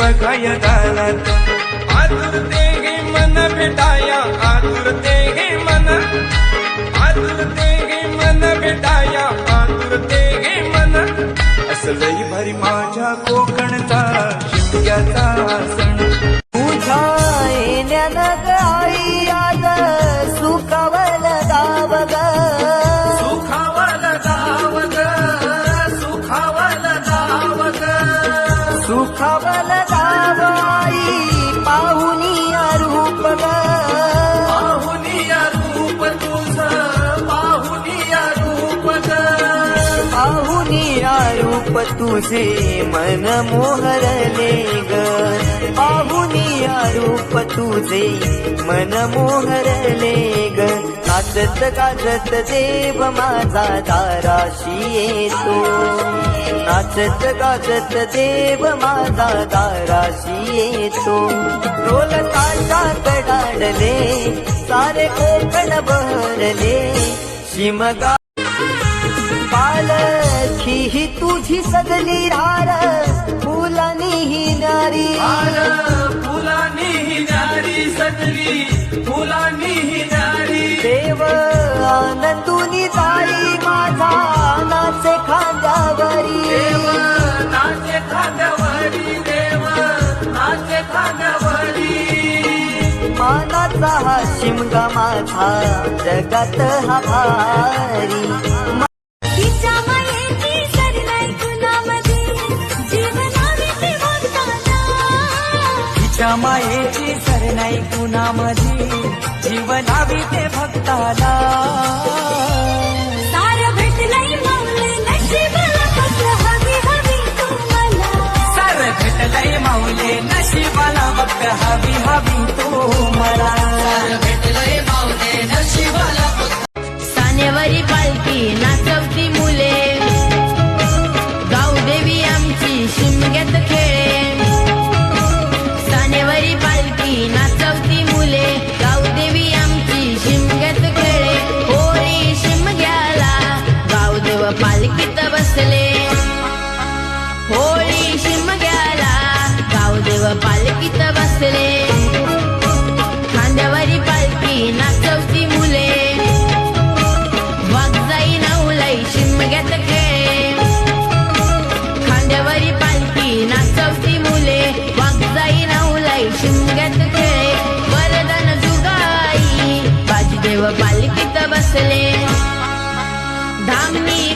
बघाया दारात आतुरते गे मन भेटाया आतुरते गे मन आतुरते गे मन भेटाया आतुरते गे मन असलई भारी माझ्या कोकणचा शिमग्याचा सण तुझ्या येण्यानं ग आई आज सुखावल गाव ग सुखावल गाव ग सुखावल गाव ग सुखावल गाव आई पाहुनिया रूप ग पाहुनिया रूप तुझं पाहुनिया रूप ग पाहुनिया रूप तुझे मन मोहरले ग पाहुनिया रूप तुझे मन मोहरले ग नाचत गाजत देव माझा दाराशी येतो नाचत गाजत देव माझा दाराशी येतो ढोल ताशा कडाडले सारे कोकण बहरले शिमगा पालखी ही तुझी सजली रार फुलानी ही नारी फुलानी ही नारी सजली फुलानी ही नारी देव आनंदुनी जाई माझा नाचे खांद्यावरी देव नाचे खांद्यावरी देव नाचे खांद्यावरी मानाचा हा शिमगा माझा जगात हा भारी तिच्या मायेची सरनाई कुणामध्ये जीवनावी ते भक्ताला तिच्या मायेची सरनाई कुणामध्ये जीवनावी ते भक्ताला सार भेटलंय माऊले नशिबाला फक्त हवी हवी तुम्हाला सार भेटलंय माऊले नशिबाला फक्त हवी हवी तो मला सानेवारी पालखी नाचवती मुले गावदेवी आमची शिमग्यात खेळे सानेवारी पालखी नाचवती मुले गावदेवी आमची शिमग्यात खेळे होळी शिमग्याला गावदेव पालखीत बसले होळी शिमग्याला गावदेव पालखीत बसले खांद्यावरी पालखी नाचवती मुले वागजाई नवलाई शिमग्यात खेळे खांद्यावरी पालखी नाचवती मुले वागजाई नवलाई शिमग्यात खेळे वरदान जुगाई बाजीदेव पालखीत बसले धामणी